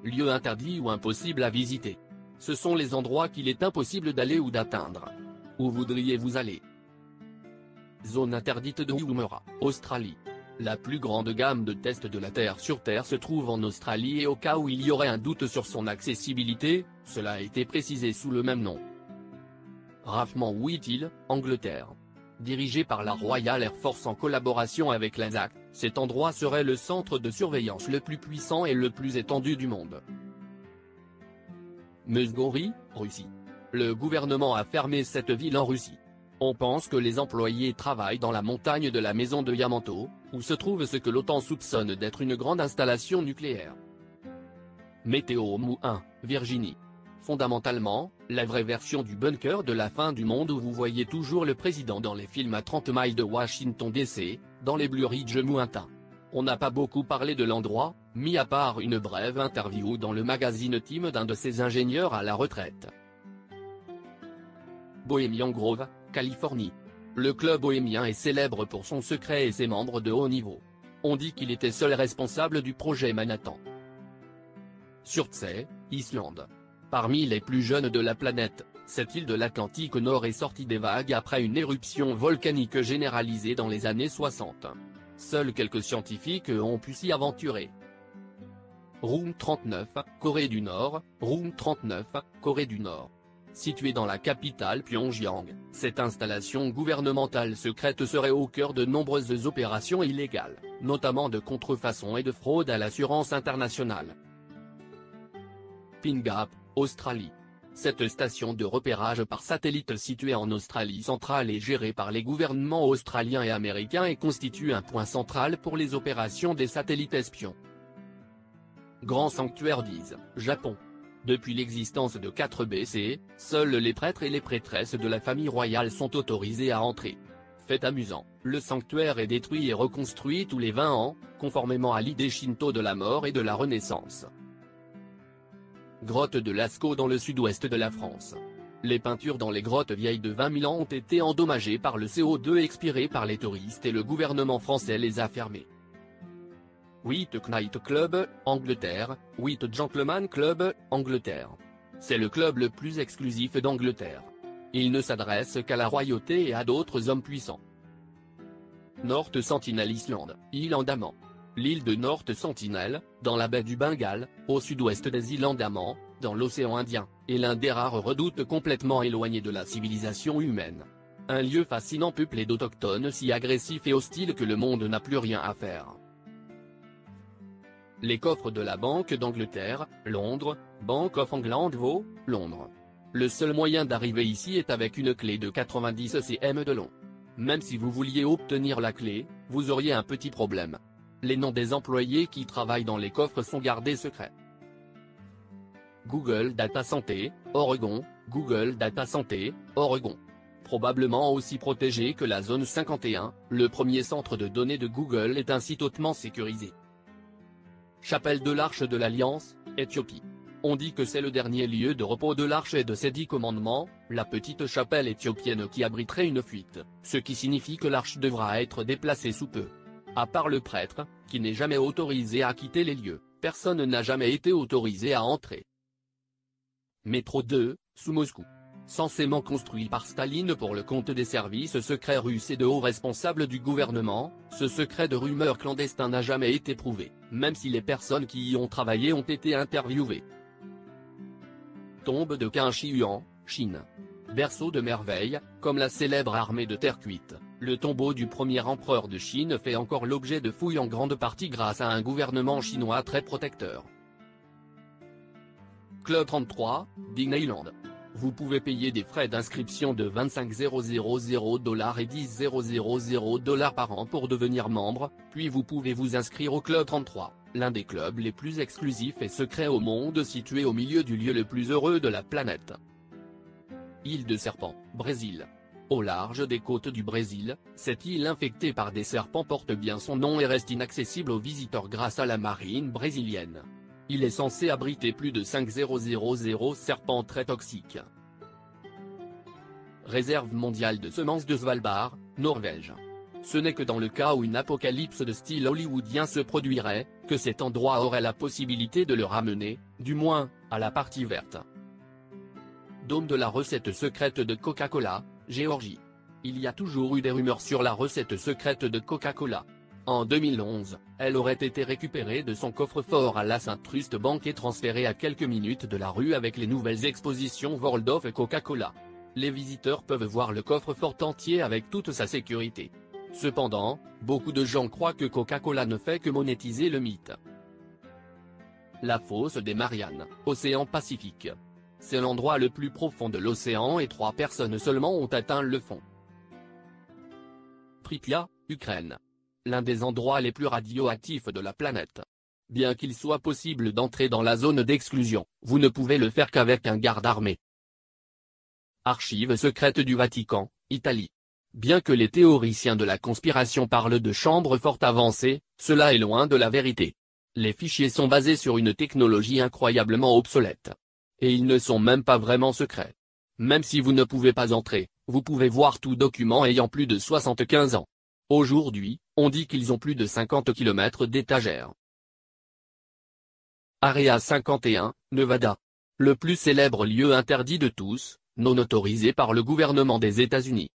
lieux interdits ou impossibles à visiter. Ce sont les endroits qu'il est impossible d'aller ou d'atteindre. Où voudriez-vous aller? Zone interdite de Woomera, Australie. La plus grande gamme de tests de la Terre sur Terre se trouve en Australie et au cas où il y aurait un doute sur son accessibilité, cela a été précisé sous le même nom. Raffman Whithill, Angleterre. Dirigé par la Royal Air Force en collaboration avec l'ANZAC, cet endroit serait le centre de surveillance le plus puissant et le plus étendu du monde. Mezgori, Russie. Le gouvernement a fermé cette ville en Russie. On pense que les employés travaillent dans la montagne de la maison de Yamato, où se trouve ce que l'OTAN soupçonne d'être une grande installation nucléaire. Météo Mou 1, Virginie. Fondamentalement, la vraie version du bunker de la fin du monde où vous voyez toujours le président dans les films à 30 miles de Washington DC, dans les Blue Ridge Mountains. On n'a pas beaucoup parlé de l'endroit, mis à part une brève interview dans le magazine Time d'un de ses ingénieurs à la retraite. Bohemian Grove, Californie. Le club bohémien est célèbre pour son secret et ses membres de haut niveau. On dit qu'il était seul responsable du projet Manhattan. Surtsey, Islande. Parmi les plus jeunes de la planète, cette île de l'Atlantique Nord est sortie des vagues après une éruption volcanique généralisée dans les années 60. Seuls quelques scientifiques ont pu s'y aventurer. Room 39, Corée du Nord. Room 39, Corée du Nord. Située dans la capitale Pyongyang, cette installation gouvernementale secrète serait au cœur de nombreuses opérations illégales, notamment de contrefaçon et de fraude à l'assurance internationale. Pingap, Australie. Cette station de repérage par satellite située en Australie centrale est gérée par les gouvernements australiens et américains et constitue un point central pour les opérations des satellites espions. Grand sanctuaire d'Ise, Japon. Depuis l'existence de 4BC, seuls les prêtres et les prêtresses de la famille royale sont autorisés à entrer. Fait amusant, le sanctuaire est détruit et reconstruit tous les 20 ans, conformément à l'idée shinto de la mort et de la renaissance. Grotte de Lascaux dans le sud-ouest de la France. Les peintures dans les grottes vieilles de 20 000 ans ont été endommagées par le CO2 expiré par les touristes et le gouvernement français les a fermées. White Knight Club, Angleterre. White Gentleman Club, Angleterre. C'est le club le plus exclusif d'Angleterre. Il ne s'adresse qu'à la royauté et à d'autres hommes puissants. North Sentinel Island, île Andaman. L'île de North Sentinel, dans la baie du Bengale, au sud-ouest des îles Andaman, dans l'océan Indien, est l'un des rares redoutes complètement éloignés de la civilisation humaine. Un lieu fascinant peuplé d'autochtones si agressifs et hostiles que le monde n'a plus rien à faire. Les coffres de la Banque d'Angleterre, Londres. Bank of England Vault, Londres. Le seul moyen d'arriver ici est avec une clé de 90 cm de long. Même si vous vouliez obtenir la clé, vous auriez un petit problème. Les noms des employés qui travaillent dans les coffres sont gardés secrets. Google Data Santé, Oregon. Google Data Santé, Oregon. Probablement aussi protégé que la zone 51, le premier centre de données de Google est un site hautement sécurisé. Chapelle de l'Arche de l'Alliance, Éthiopie. On dit que c'est le dernier lieu de repos de l'Arche et de ses 10 commandements, la petite chapelle éthiopienne qui abriterait une fuite, ce qui signifie que l'Arche devra être déplacée sous peu. À part le prêtre, qui n'est jamais autorisé à quitter les lieux, personne n'a jamais été autorisé à entrer. Métro 2, sous Moscou. Censément construit par Staline pour le compte des services secrets russes et de hauts responsables du gouvernement, ce secret de rumeurs clandestins n'a jamais été prouvé, même si les personnes qui y ont travaillé ont été interviewées. Tombe de Qin-Shi-Huang, Chine. Berceau de merveilles, comme la célèbre armée de terre cuite, le tombeau du premier empereur de Chine fait encore l'objet de fouilles en grande partie grâce à un gouvernement chinois très protecteur. Club 33, Disneyland. Vous pouvez payer des frais d'inscription de 25 000 $ et 10 000 $ par an pour devenir membre, puis vous pouvez vous inscrire au Club 33, l'un des clubs les plus exclusifs et secrets au monde situé au milieu du lieu le plus heureux de la planète. Île de Serpents, Brésil. Au large des côtes du Brésil, cette île infectée par des serpents porte bien son nom et reste inaccessible aux visiteurs grâce à la marine brésilienne. Il est censé abriter plus de 5000 serpents très toxiques. Réserve mondiale de semences de Svalbard, Norvège. Ce n'est que dans le cas où une apocalypse de style hollywoodien se produirait, que cet endroit aurait la possibilité de le ramener, du moins, à la partie verte. Dôme de la recette secrète de Coca-Cola, Géorgie. Il y a toujours eu des rumeurs sur la recette secrète de Coca-Cola. En 2011, elle aurait été récupérée de son coffre-fort à la Saint-Trust Bank et transférée à quelques minutes de la rue avec les nouvelles expositions World of Coca-Cola. Les visiteurs peuvent voir le coffre-fort entier avec toute sa sécurité. Cependant, beaucoup de gens croient que Coca-Cola ne fait que monétiser le mythe. La fosse des Mariannes, océan Pacifique. C'est l'endroit le plus profond de l'océan et 3 personnes seulement ont atteint le fond. Pripyat, Ukraine. L'un des endroits les plus radioactifs de la planète. Bien qu'il soit possible d'entrer dans la zone d'exclusion, vous ne pouvez le faire qu'avec un garde armé. Archives secrètes du Vatican, Italie. Bien que les théoriciens de la conspiration parlent de chambres fortes avancées, cela est loin de la vérité. Les fichiers sont basés sur une technologie incroyablement obsolète. Et ils ne sont même pas vraiment secrets. Même si vous ne pouvez pas entrer, vous pouvez voir tout document ayant plus de 75 ans. Aujourd'hui, on dit qu'ils ont plus de 50 km d'étagères. Area 51, Nevada. Le plus célèbre lieu interdit de tous, non autorisé par le gouvernement des États-Unis.